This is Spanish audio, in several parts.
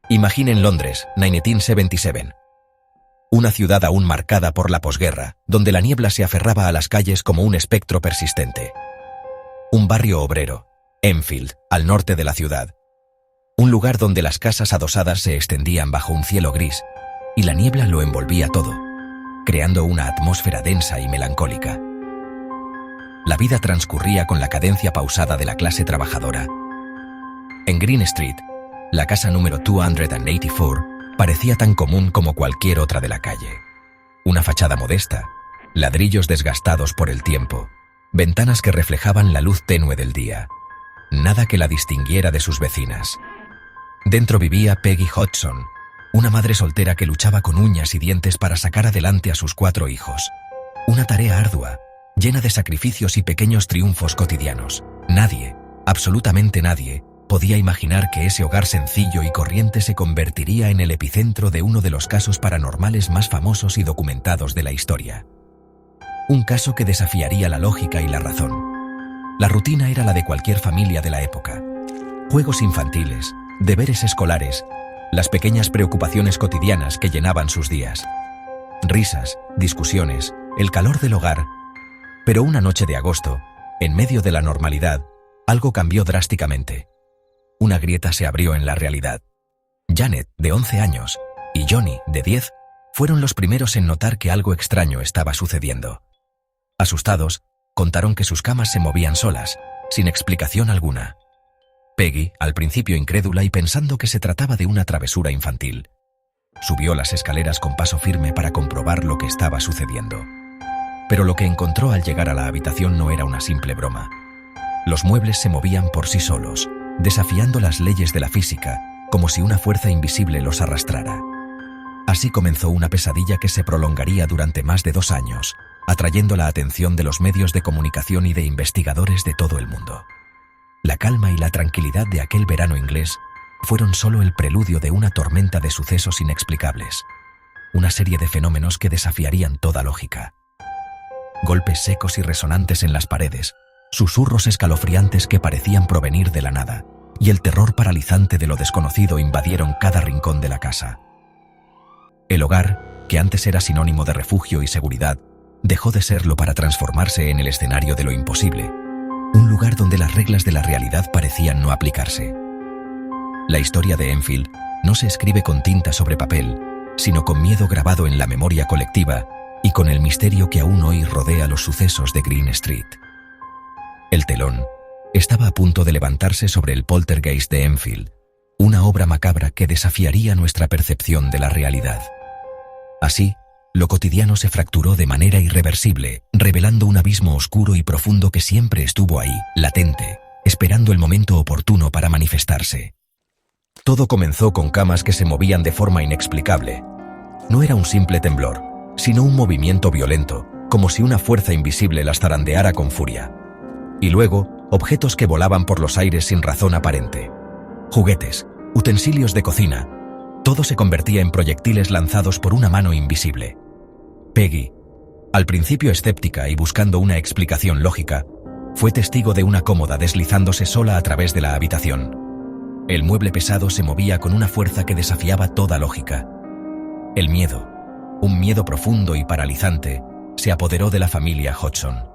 Imaginen Londres, 1977. Una ciudad aún marcada por la posguerra, donde la niebla se aferraba a las calles como un espectro persistente. Un barrio obrero, Enfield, al norte de la ciudad. Un lugar donde las casas adosadas se extendían bajo un cielo gris, y la niebla lo envolvía todo, creando una atmósfera densa y melancólica. La vida transcurría con la cadencia pausada de la clase trabajadora. En Green Street, la casa número 284 parecía tan común como cualquier otra de la calle. Una fachada modesta, ladrillos desgastados por el tiempo, ventanas que reflejaban la luz tenue del día. Nada que la distinguiera de sus vecinas. Dentro vivía Peggy Hodgson, una madre soltera que luchaba con uñas y dientes para sacar adelante a sus 4 hijos. Una tarea ardua, llena de sacrificios y pequeños triunfos cotidianos. Nadie, absolutamente nadie, podía imaginar que ese hogar sencillo y corriente se convertiría en el epicentro de uno de los casos paranormales más famosos y documentados de la historia. Un caso que desafiaría la lógica y la razón. La rutina era la de cualquier familia de la época. Juegos infantiles, deberes escolares, las pequeñas preocupaciones cotidianas que llenaban sus días. Risas, discusiones, el calor del hogar. Pero una noche de agosto, en medio de la normalidad, algo cambió drásticamente. Una grieta se abrió en la realidad. Janet, de 11 años, y Johnny, de 10, fueron los primeros en notar que algo extraño estaba sucediendo. Asustados, contaron que sus camas se movían solas, sin explicación alguna. Peggy, al principio incrédula y pensando que se trataba de una travesura infantil, subió las escaleras con paso firme para comprobar lo que estaba sucediendo. Pero lo que encontró al llegar a la habitación no era una simple broma. Los muebles se movían por sí solos, desafiando las leyes de la física, como si una fuerza invisible los arrastrara. Así comenzó una pesadilla que se prolongaría durante más de 2 años, atrayendo la atención de los medios de comunicación y de investigadores de todo el mundo. La calma y la tranquilidad de aquel verano inglés fueron solo el preludio de una tormenta de sucesos inexplicables, una serie de fenómenos que desafiarían toda lógica. Golpes secos y resonantes en las paredes, susurros escalofriantes que parecían provenir de la nada, y el terror paralizante de lo desconocido invadieron cada rincón de la casa. El hogar, que antes era sinónimo de refugio y seguridad, dejó de serlo para transformarse en el escenario de lo imposible, un lugar donde las reglas de la realidad parecían no aplicarse. La historia de Enfield no se escribe con tinta sobre papel, sino con miedo grabado en la memoria colectiva y con el misterio que aún hoy rodea los sucesos de Green Street. El telón estaba a punto de levantarse sobre el poltergeist de Enfield, una obra macabra que desafiaría nuestra percepción de la realidad. Así, lo cotidiano se fracturó de manera irreversible, revelando un abismo oscuro y profundo que siempre estuvo ahí, latente, esperando el momento oportuno para manifestarse. Todo comenzó con camas que se movían de forma inexplicable. No era un simple temblor, sino un movimiento violento, como si una fuerza invisible las zarandeara con furia. Y luego, objetos que volaban por los aires sin razón aparente. Juguetes, utensilios de cocina, todo se convertía en proyectiles lanzados por una mano invisible. Peggy, al principio escéptica y buscando una explicación lógica, fue testigo de una cómoda deslizándose sola a través de la habitación. El mueble pesado se movía con una fuerza que desafiaba toda lógica. El miedo, un miedo profundo y paralizante, se apoderó de la familia Hodgson.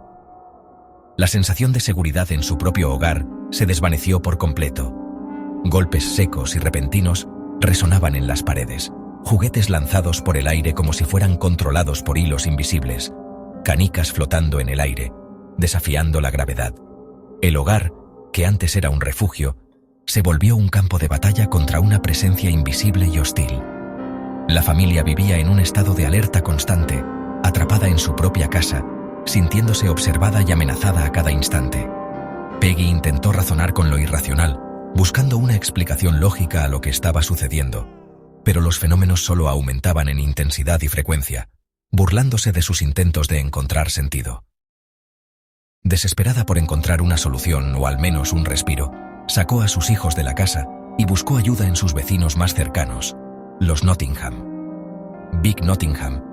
La sensación de seguridad en su propio hogar se desvaneció por completo. Golpes secos y repentinos resonaban en las paredes, juguetes lanzados por el aire como si fueran controlados por hilos invisibles, canicas flotando en el aire, desafiando la gravedad. El hogar, que antes era un refugio, se volvió un campo de batalla contra una presencia invisible y hostil. La familia vivía en un estado de alerta constante, atrapada en su propia casa, sintiéndose observada y amenazada a cada instante. Peggy intentó razonar con lo irracional, buscando una explicación lógica a lo que estaba sucediendo, pero los fenómenos solo aumentaban en intensidad y frecuencia, burlándose de sus intentos de encontrar sentido. Desesperada por encontrar una solución o al menos un respiro, sacó a sus hijos de la casa y buscó ayuda en sus vecinos más cercanos, los Nottingham. Vic Nottingham,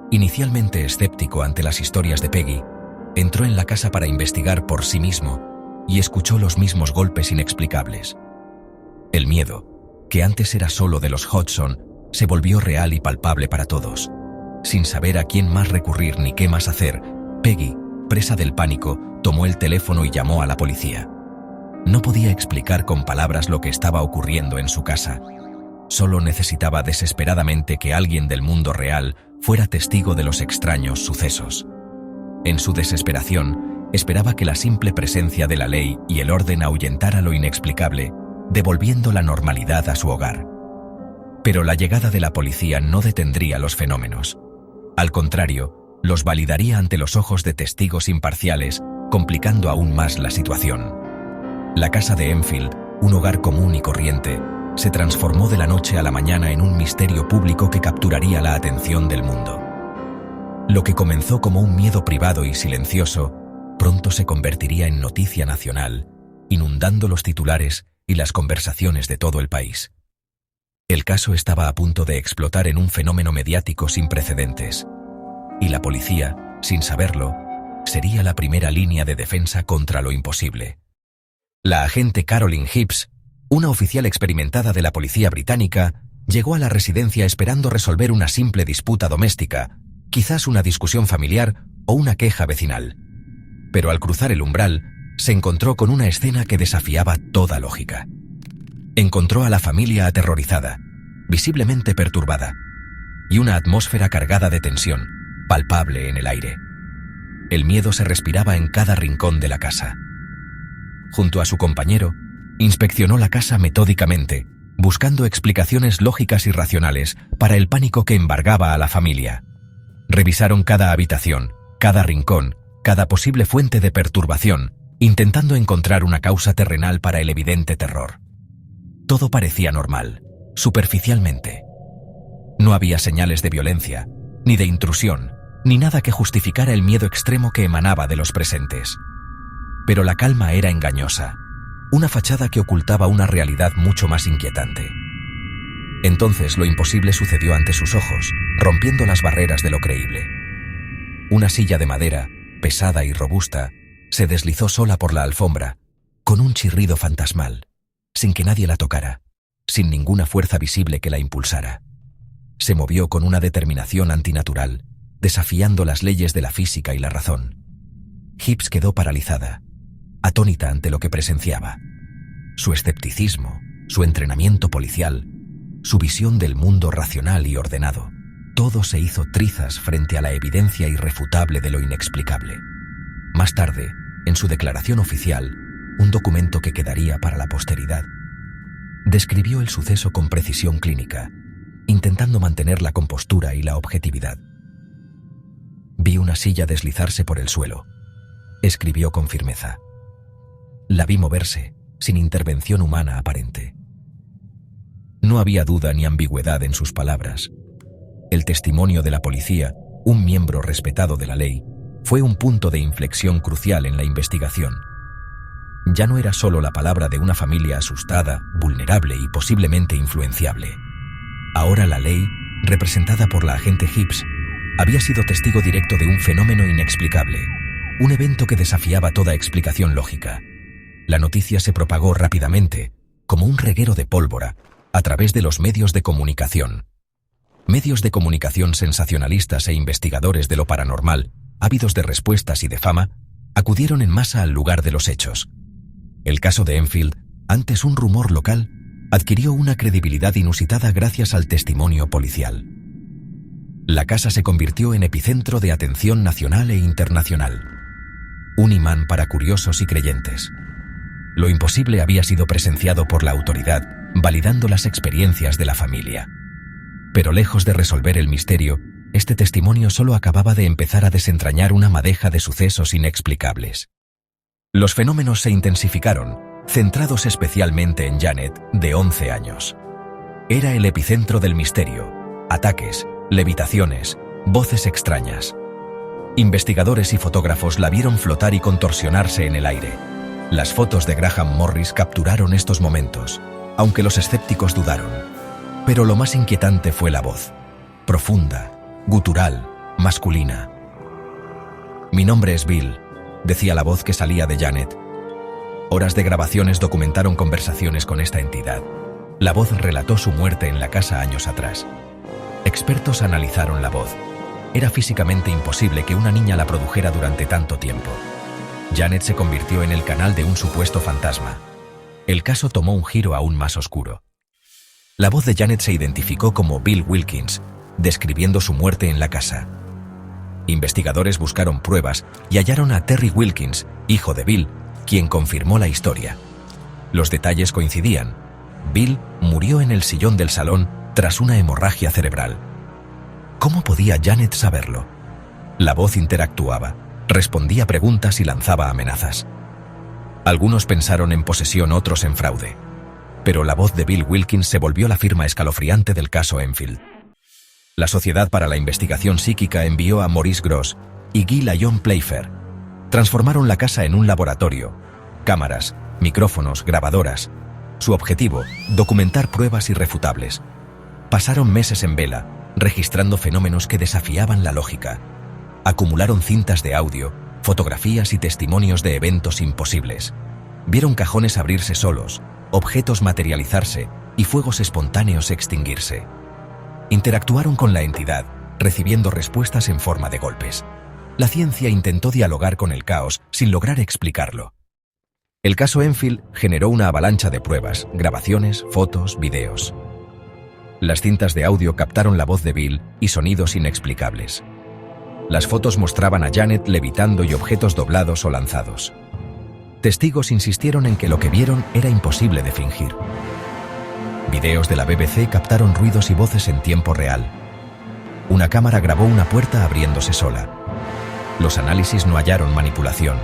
inicialmente escéptico ante las historias de Peggy, entró en la casa para investigar por sí mismo y escuchó los mismos golpes inexplicables. El miedo, que antes era solo de los Hodgson, se volvió real y palpable para todos. Sin saber a quién más recurrir ni qué más hacer, Peggy, presa del pánico, tomó el teléfono y llamó a la policía. No podía explicar con palabras lo que estaba ocurriendo en su casa. Solo necesitaba desesperadamente que alguien del mundo real fuera testigo de los extraños sucesos. En su desesperación, esperaba que la simple presencia de la ley y el orden ahuyentara lo inexplicable, devolviendo la normalidad a su hogar. Pero la llegada de la policía no detendría los fenómenos. Al contrario, los validaría ante los ojos de testigos imparciales, complicando aún más la situación. La casa de Enfield, un hogar común y corriente, se transformó de la noche a la mañana en un misterio público que capturaría la atención del mundo. Lo que comenzó como un miedo privado y silencioso, pronto se convertiría en noticia nacional, inundando los titulares y las conversaciones de todo el país. El caso estaba a punto de explotar en un fenómeno mediático sin precedentes, y la policía, sin saberlo, sería la primera línea de defensa contra lo imposible. La agente Caroline Hibbs, una oficial experimentada de la policía británica, llegó a la residencia esperando resolver una simple disputa doméstica, quizás una discusión familiar o una queja vecinal. Pero al cruzar el umbral, se encontró con una escena que desafiaba toda lógica. Encontró a la familia aterrorizada, visiblemente perturbada, y una atmósfera cargada de tensión, palpable en el aire. El miedo se respiraba en cada rincón de la casa. Junto a su compañero, inspeccionó la casa metódicamente, buscando explicaciones lógicas y racionales para el pánico que embargaba a la familia. Revisaron cada habitación, cada rincón, cada posible fuente de perturbación, intentando encontrar una causa terrenal para el evidente terror. Todo parecía normal, superficialmente. No había señales de violencia, ni de intrusión, ni nada que justificara el miedo extremo que emanaba de los presentes. Pero la calma era engañosa, una fachada que ocultaba una realidad mucho más inquietante. Entonces lo imposible sucedió ante sus ojos, rompiendo las barreras de lo creíble. Una silla de madera, pesada y robusta, se deslizó sola por la alfombra, con un chirrido fantasmal, sin que nadie la tocara, sin ninguna fuerza visible que la impulsara. Se movió con una determinación antinatural, desafiando las leyes de la física y la razón. Hibbs quedó paralizada, atónita ante lo que presenciaba. Su escepticismo, su entrenamiento policial, su visión del mundo racional y ordenado, todo se hizo trizas frente a la evidencia irrefutable de lo inexplicable. Más tarde, en su declaración oficial, un documento que quedaría para la posteridad, describió el suceso con precisión clínica, intentando mantener la compostura y la objetividad. Vi una silla deslizarse por el suelo, escribió con firmeza. La vi moverse, sin intervención humana aparente. No había duda ni ambigüedad en sus palabras. El testimonio de la policía, un miembro respetado de la ley, fue un punto de inflexión crucial en la investigación. Ya no era solo la palabra de una familia asustada, vulnerable y posiblemente influenciable. Ahora la ley, representada por la agente Hibbs, había sido testigo directo de un fenómeno inexplicable, un evento que desafiaba toda explicación lógica. La noticia se propagó rápidamente, como un reguero de pólvora, a través de los medios de comunicación. Medios de comunicación sensacionalistas e investigadores de lo paranormal, ávidos de respuestas y de fama, acudieron en masa al lugar de los hechos. El caso de Enfield, antes un rumor local, adquirió una credibilidad inusitada gracias al testimonio policial. La casa se convirtió en epicentro de atención nacional e internacional. Un imán para curiosos y creyentes. Lo imposible había sido presenciado por la autoridad, validando las experiencias de la familia. Pero lejos de resolver el misterio, este testimonio solo acababa de empezar a desentrañar una madeja de sucesos inexplicables. Los fenómenos se intensificaron, centrados especialmente en Janet, de 11 años. Era el epicentro del misterio: ataques, levitaciones, voces extrañas. Investigadores y fotógrafos la vieron flotar y contorsionarse en el aire. Las fotos de Graham Morris capturaron estos momentos, aunque los escépticos dudaron. Pero lo más inquietante fue la voz, profunda, gutural, masculina. «Mi nombre es Bill», decía la voz que salía de Janet. Horas de grabaciones documentaron conversaciones con esta entidad. La voz relató su muerte en la casa años atrás. Expertos analizaron la voz. Era físicamente imposible que una niña la produjera durante tanto tiempo. Janet se convirtió en el canal de un supuesto fantasma. El caso tomó un giro aún más oscuro. La voz de Janet se identificó como Bill Wilkins, describiendo su muerte en la casa. Investigadores buscaron pruebas y hallaron a Terry Wilkins, hijo de Bill, quien confirmó la historia. Los detalles coincidían. Bill murió en el sillón del salón tras una hemorragia cerebral. ¿Cómo podía Janet saberlo? La voz interactuaba, respondía preguntas y lanzaba amenazas. Algunos pensaron en posesión, otros en fraude. Pero la voz de Bill Wilkins se volvió la firma escalofriante del caso Enfield. La Sociedad para la Investigación Psíquica envió a Maurice Grosse y Guy Lyon Playfair. Transformaron la casa en un laboratorio. Cámaras, micrófonos, grabadoras. Su objetivo, documentar pruebas irrefutables. Pasaron meses en vela, registrando fenómenos que desafiaban la lógica. Acumularon cintas de audio, fotografías y testimonios de eventos imposibles. Vieron cajones abrirse solos, objetos materializarse y fuegos espontáneos extinguirse. Interactuaron con la entidad, recibiendo respuestas en forma de golpes. La ciencia intentó dialogar con el caos sin lograr explicarlo. El caso Enfield generó una avalancha de pruebas, grabaciones, fotos, videos. Las cintas de audio captaron la voz de Bill y sonidos inexplicables. Las fotos mostraban a Janet levitando y objetos doblados o lanzados. Testigos insistieron en que lo que vieron era imposible de fingir. Videos de la BBC captaron ruidos y voces en tiempo real. Una cámara grabó una puerta abriéndose sola. Los análisis no hallaron manipulación.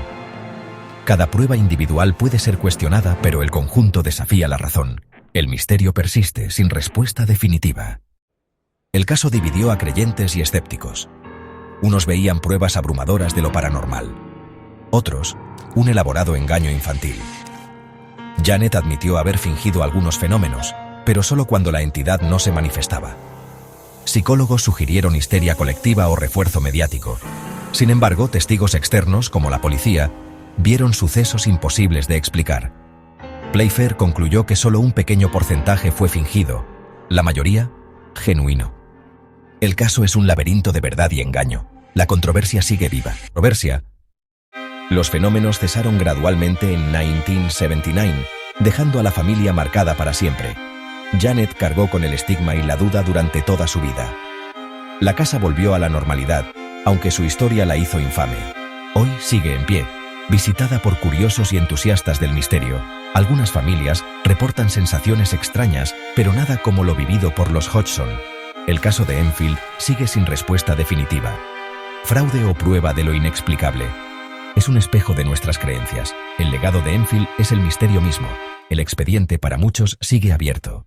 Cada prueba individual puede ser cuestionada, pero el conjunto desafía la razón. El misterio persiste sin respuesta definitiva. El caso dividió a creyentes y escépticos. Unos veían pruebas abrumadoras de lo paranormal. Otros, un elaborado engaño infantil. Janet admitió haber fingido algunos fenómenos, pero solo cuando la entidad no se manifestaba. Psicólogos sugirieron histeria colectiva o refuerzo mediático. Sin embargo, testigos externos, como la policía, vieron sucesos imposibles de explicar. Playfair concluyó que solo un pequeño porcentaje fue fingido, la mayoría, genuino. El caso es un laberinto de verdad y engaño. La controversia sigue viva. Los fenómenos cesaron gradualmente en 1979, dejando a la familia marcada para siempre. Janet cargó con el estigma y la duda durante toda su vida. La casa volvió a la normalidad, aunque su historia la hizo infame. Hoy sigue en pie, visitada por curiosos y entusiastas del misterio. Algunas familias reportan sensaciones extrañas, pero nada como lo vivido por los Hodgson. El caso de Enfield sigue sin respuesta definitiva. Fraude o prueba de lo inexplicable. Es un espejo de nuestras creencias. El legado de Enfield es el misterio mismo. El expediente para muchos sigue abierto.